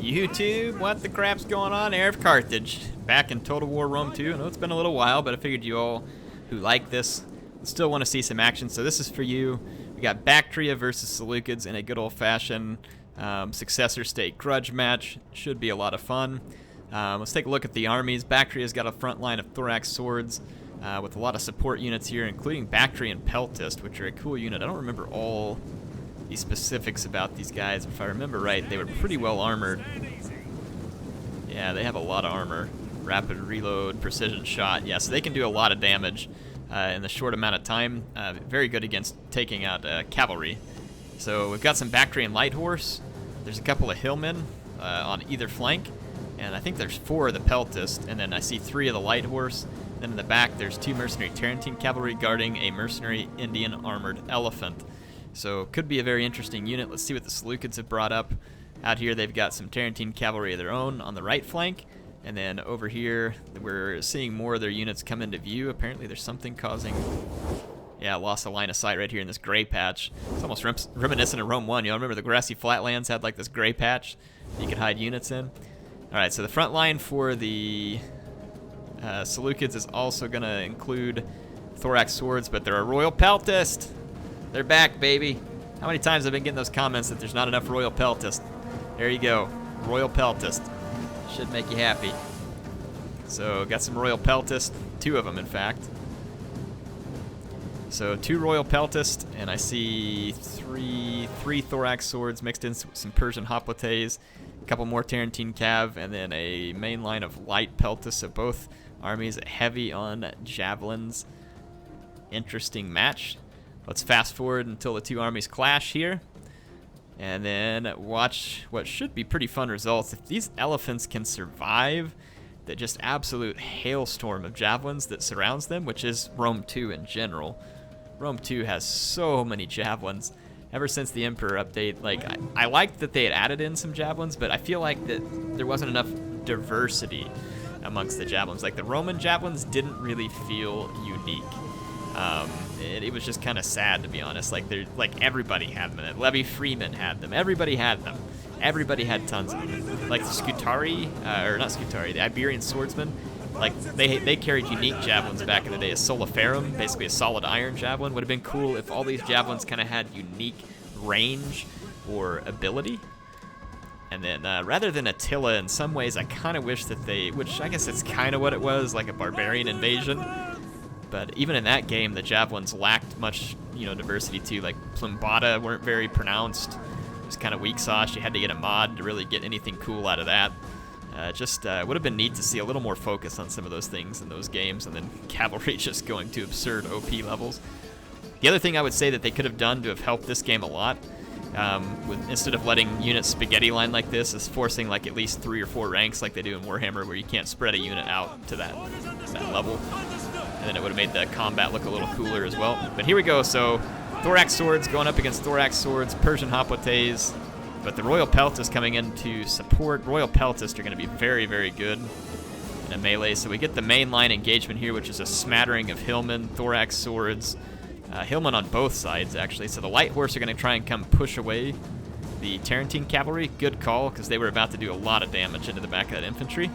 YouTube, what the crap's going on? HeirofCarthage, back in Total War Rome 2. I know it's been a little while, but I figured you all who like this still want to see some action, so this is for you. We got Baktria versus Seleucids in a good old-fashioned Successor State grudge match. Should be a lot of fun. Let's take a look at the armies. Bactria's got a front line of thorax swords with a lot of support units here, including Bactrian Peltist, which are a cool unit. I don't remember all the specifics about these guys. If I remember right, they were pretty well armored. Yeah, they have a lot of armor. Rapid reload, precision shot. Yeah, so they can do a lot of damage in the short amount of time. Very good against taking out cavalry. So we've got some Bactrian light horse. There's a couple of hillmen on either flank. And I think there's 4 of the Peltist, and then I see 3 of the light horse. Then in the back, there's 2 mercenary Tarentine cavalry guarding a mercenary Indian armored elephant. So could be a very interesting unit. Let's see what the Seleucids have brought up. Out here, they've got some Tarentine cavalry of their own on the right flank. And then over here, we're seeing more of their units come into view. Apparently, there's something causing... Yeah, lost a line of sight right here in this gray patch. It's almost reminiscent of Rome 1. You all remember the grassy flatlands had like this gray patch you could hide units in? Alright, so the front line for the Seleucids is also going to include thorax swords, but they're a royal peltist. They're back, baby. How many times have I been getting those comments that there's not enough royal peltist? There you go. Royal peltist. Should make you happy. So, got some royal peltist. 2 of them, in fact. So, 2 royal peltist, and I see three thorax swords mixed in some Persian hoplites. A couple more Tarentine cav, and then a main line of light peltists. So both armies heavy on javelins. Interesting match. Let's fast forward until the 2 armies clash here. And then watch what should be pretty fun results. If these elephants can survive the just absolute hailstorm of javelins that surrounds them, which is Rome 2 in general. Rome 2 has so many javelins. Ever since the Emperor update, like, I liked that they had added in some javelins, but I feel like that there wasn't enough diversity amongst the javelins. Like, the Roman javelins didn't really feel unique. It was just kind of sad, to be honest. Like, everybody had them. Levy Freeman had them. Everybody had them. Everybody had tons of them. Like the Scutari, or not Scutari, the Iberian swordsman. Like, they carried unique javelins back in the day. A Soliferum, basically a solid iron javelin. Would have been cool if all these javelins kind of had unique range or ability. And then, rather than Attila, in some ways, I kind of wish that they, which I guess it's kind of what it was, like a barbarian invasion. But even in that game, the javelins lacked much, diversity too. Like, Plumbata weren't very pronounced. It was kind of weak sauce. You had to get a mod to really get anything cool out of that. Just would have been neat to see a little more focus on some of those things in those games, and then cavalry just going to absurd OP levels. The other thing I would say that they could have done to have helped this game a lot, instead of letting units spaghetti line like this, is forcing like at least 3 or 4 ranks like they do in Warhammer, where you can't spread a unit out to that level. And then it would have made the combat look a little cooler as well. But here we go. So thorax swords going up against thorax swords, Persian hoplites. But the Royal Peltist coming in to support. Royal Peltist are going to be very, very good in a melee. So we get the main line engagement here, which is a smattering of hillmen, thorax swords, hillmen on both sides, actually. So the light horse are going to try and come push away the Tarentine cavalry. Good call, because they were about to do a lot of damage into the back of that infantry.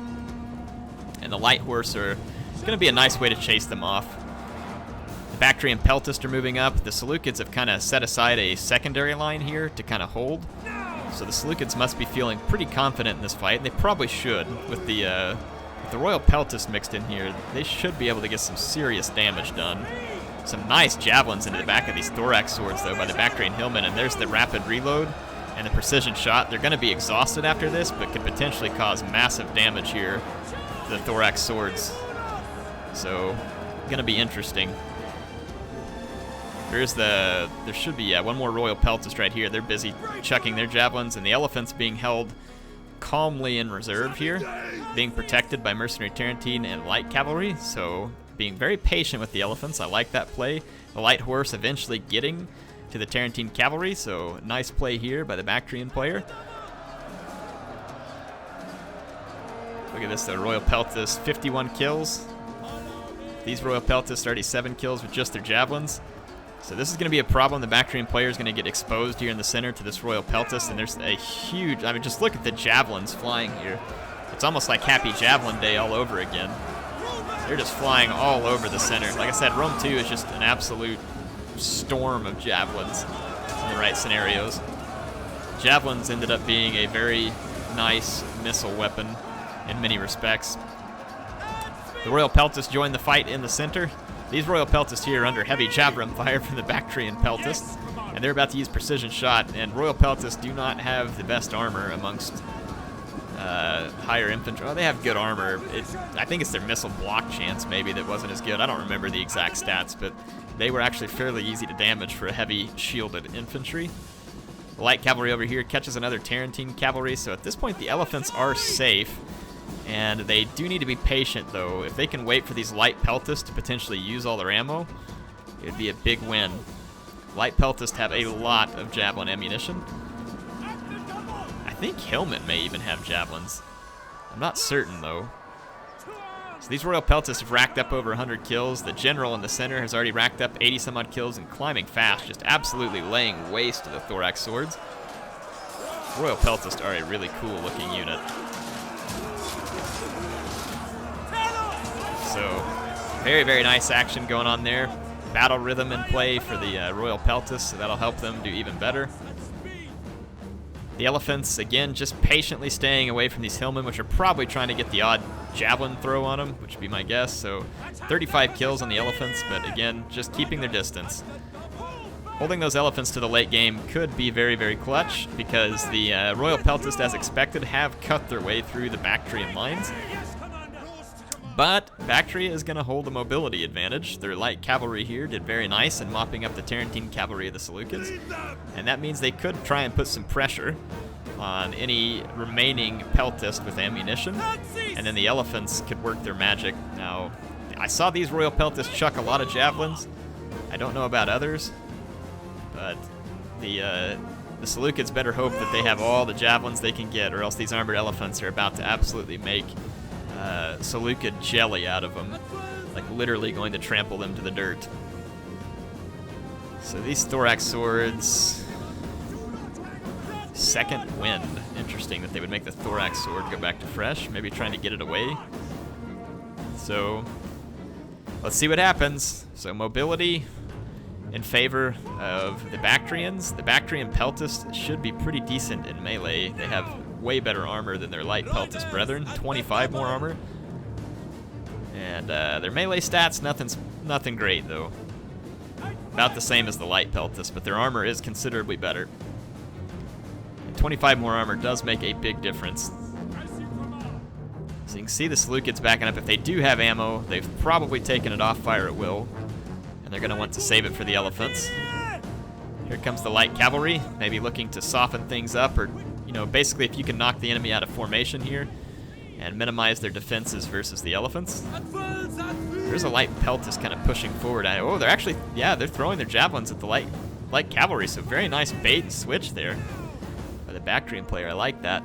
And the light horse are going to be a nice way to chase them off. The Bactrian Peltist are moving up. The Seleucids have kind of set aside a secondary line here to kind of hold. So the Seleucids must be feeling pretty confident in this fight, and they probably should. With the Royal Peltist mixed in here, they should be able to get some serious damage done. Some nice javelins into the back of these thorax swords, though, by the Bactrian hillmen, and there's the rapid reload and the precision shot. They're going to be exhausted after this, but could potentially cause massive damage here to the thorax swords. So, going to be interesting. There should be one more Royal Peltist right here. They're busy chucking their javelins, and the elephants being held calmly in reserve here, being protected by mercenary Tarentine and light cavalry. So being very patient with the elephants. I like that play. The light horse eventually getting to the Tarentine cavalry. So nice play here by the Bactrian player. Look at this, the Royal Peltist, 51 kills. These Royal Peltists already 7 kills with just their javelins. So this is going to be a problem. The Bactrian player is going to get exposed here in the center to this Royal Peltist, and there's a huge, I mean, just look at the javelins flying here. It's almost like Happy Javelin Day all over again. They're just flying all over the center. Like I said, Rome 2 is just an absolute storm of javelins in the right scenarios. Javelins ended up being a very nice missile weapon in many respects. The Royal Peltist joined the fight in the center. These Royal Peltists here are under heavy javelin fire from the Bactrian Peltists, and they're about to use precision shot, and Royal Peltists do not have the best armor amongst higher infantry. Well, they have good armor. I think it's their missile block chance maybe that wasn't as good. I don't remember the exact stats, but they were actually fairly easy to damage for a heavy shielded infantry. The light cavalry over here catches another Tarentine cavalry, so at this point the elephants are safe, and they do need to be patient though. If they can wait for these light peltists to potentially use all their ammo, it would be a big win. Light peltists have a lot of javelin ammunition. I think Hillman may even have javelins. I'm not certain though. So these Royal Peltists have racked up over 100 kills. The general in the center has already racked up 80 some odd kills and climbing fast, just absolutely laying waste to the Thorax swords. Royal Peltists are a really cool looking unit. So very, very nice action going on there. Battle rhythm in play for the Royal Peltists, so that'll help them do even better. The elephants, again, just patiently staying away from these hillmen, which are probably trying to get the odd javelin throw on them, which would be my guess. So 35 kills on the elephants, but again, just keeping their distance. Holding those elephants to the late game could be very, very clutch, because the Royal Peltists, as expected, have cut their way through the Bactrian lines. But Baktria is going to hold the mobility advantage. Their light cavalry here did very nice in mopping up the Tarentine cavalry of the Seleucids. And that means they could try and put some pressure on any remaining peltist with ammunition. And then the elephants could work their magic. Now, I saw these Royal Peltists chuck a lot of javelins. I don't know about others. But the Seleucids better hope that they have all the javelins they can get, or else these armored elephants are about to absolutely make Seleucid jelly out of them, like literally going to trample them to the dirt. So these Thorax swords, second wind. Interesting that they would make the Thorax sword go back to fresh, maybe trying to get it away. So let's see what happens. So mobility in favor of the Bactrians. The Bactrian Peltists should be pretty decent in melee. They have way better armor than their light Peltist brethren, 25 more armor. And their melee stats, nothing great though. About the same as the light Peltist, but their armor is considerably better. And 25 more armor does make a big difference. So you can see the Seleucids backing up. If they do have ammo, they've probably taken it off fire at will, and they're going to want to save it for the elephants. Here comes the light cavalry, maybe looking to soften things up, or basically if you can knock the enemy out of formation here and minimize their defenses versus the elephants. There's a light peltist kind of pushing forward. Oh, they're actually, yeah, they're throwing their javelins at the light cavalry, so very nice bait and switch there by the Bactrian player. I like that.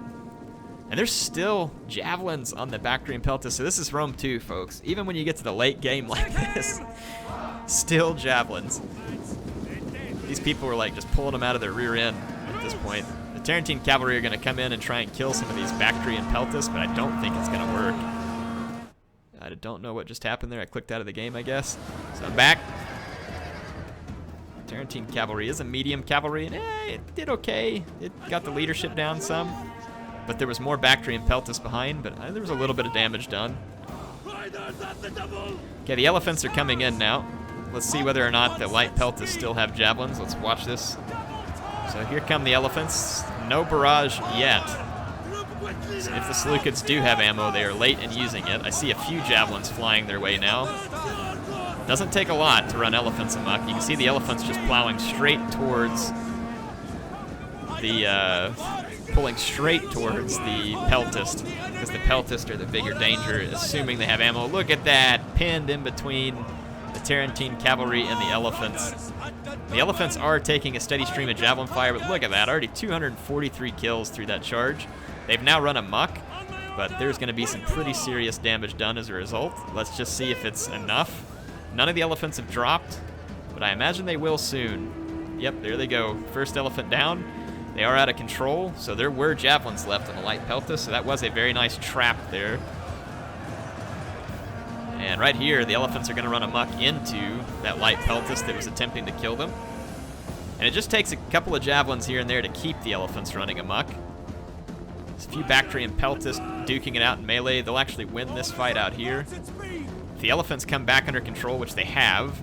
And there's still javelins on the Bactrian peltist, so this is Rome 2, folks. Even when you get to the late game like this, still javelins. These people were like just pulling them out of their rear end at this point. The Tarentine cavalry are going to come in and try and kill some of these Bactrian peltists, but I don't think it's going to work. I don't know what just happened there. I clicked out of the game, I guess. So I'm back. Tarentine cavalry is a medium cavalry, and it did okay. It got the leadership down some, but there was more Bactrian peltists behind, but there was a little bit of damage done. Okay, the elephants are coming in now. Let's see whether or not the light peltists still have javelins. Let's watch this. So here come the elephants. No barrage yet. So if the Seleucids do have ammo, they are late in using it. I see a few javelins flying their way now. Doesn't take a lot to run elephants amok. You can see the elephants just plowing straight towards the, pulling straight towards the peltist, because the peltist are the bigger danger, assuming they have ammo. Look at that, pinned in between the Tarentine cavalry and the elephants. The elephants are taking a steady stream of javelin fire, but look at that, already 243 kills through that charge. They've now run amok, but there's going to be some pretty serious damage done as a result. Let's just see if it's enough. None of the elephants have dropped, but but I imagine they will soon. Yep, there they go. First elephant down. They are out of control, so there were javelins left on the light peltas, so that was a very nice trap there. And right here, the elephants are going to run amok into that light peltas that was attempting to kill them. And it just takes a couple of javelins here and there to keep the elephants running amok. There's a few Bactrian peltas duking it out in melee. They'll actually win this fight out here. If the elephants come back under control, which they have,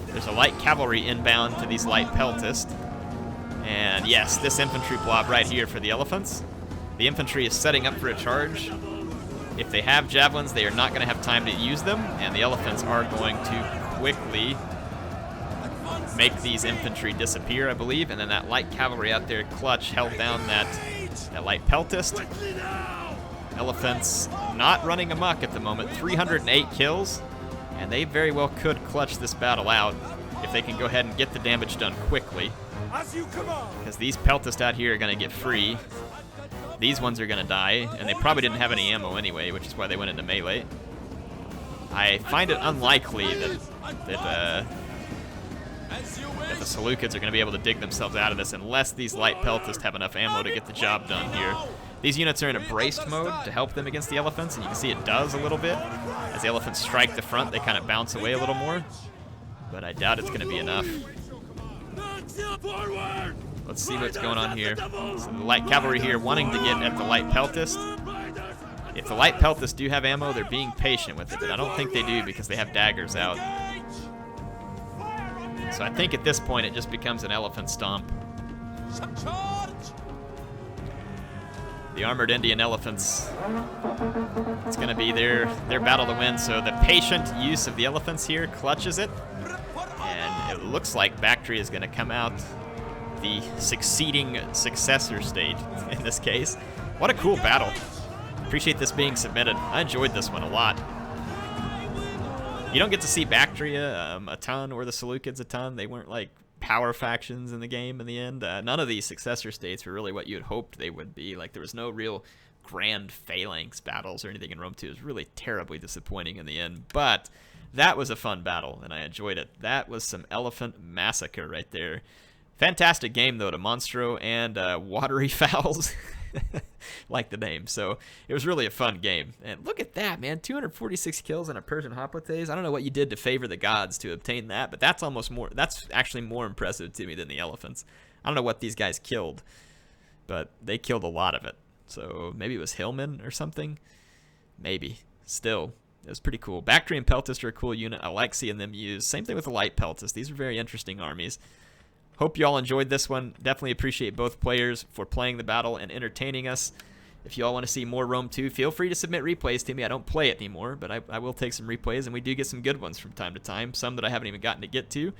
there's a light cavalry inbound to these light peltas. And yes, this infantry blob right here for the elephants. The infantry is setting up for a charge. If they have javelins, they are not going to have time to use them, and the elephants are going to quickly make these infantry disappear, I believe. And then that light cavalry out there, clutch, held down that light peltist. Elephants not running amok at the moment. 308 kills, and they very well could clutch this battle out if they can go ahead and get the damage done quickly. Because these peltists out here are going to get free. These ones are going to die, and they probably didn't have any ammo anyway, which is why they went into melee. I find it unlikely that the Seleucids are going to be able to dig themselves out of this unless these light peltists have enough ammo to get the job done here. These units are in a braced mode to help them against the elephants, and you can see it does a little bit. As the elephants strike the front, they kind of bounce away a little more, but I doubt it's going to be enough. Let's see what's going on here. So the light cavalry here wanting to get at the light peltist. If the light peltists do have ammo, they're being patient with it, but I don't think they do because they have daggers out. So I think at this point it just becomes an elephant stomp. The armored Indian elephants, it's going to be their battle to win. So the patient use of the elephants here clutches it. And it looks like Baktria is going to come out the succeeding successor state in this case. What a cool battle. Appreciate this being submitted. I enjoyed this one a lot. You don't get to see Baktria a ton or the Seleucids a ton. They weren't like power factions in the game in the end. None of these successor states were really what you had hoped they would be. Like there was no real grand phalanx battles or anything in Rome 2. It was really terribly disappointing in the end. But that was a fun battle, and I enjoyed it. That was some elephant massacre right there. Fantastic game, though, to Monstro and Watery Fowls, like the name. So it was really a fun game. And look at that, man. 246 kills on a Persian Hoplites. I don't know what you did to favor the gods to obtain that, but that's actually more impressive to me than the elephants. I don't know what these guys killed, but they killed a lot of it. So maybe it was Hillman or something. Maybe. Still, it was pretty cool. Bactrian Peltists are a cool unit. I like seeing them used. Same thing with the Light Peltists. These are very interesting armies. Hope you all enjoyed this one. Definitely appreciate both players for playing the battle and entertaining us. If you all want to see more Rome 2, feel free to submit replays to me. I don't play it anymore, but I will take some replays, and we do get some good ones from time to time, some that I haven't even gotten to get to.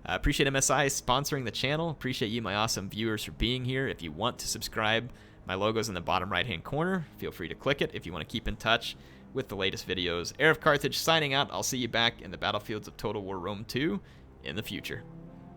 Appreciate MSI sponsoring the channel. Appreciate you, my awesome viewers, for being here. If you want to subscribe, my logo's in the bottom right-hand corner. Feel free to click it if you want to keep in touch with the latest videos. HeirofCarthage signing out. I'll see you back in the battlefields of Total War Rome 2 in the future.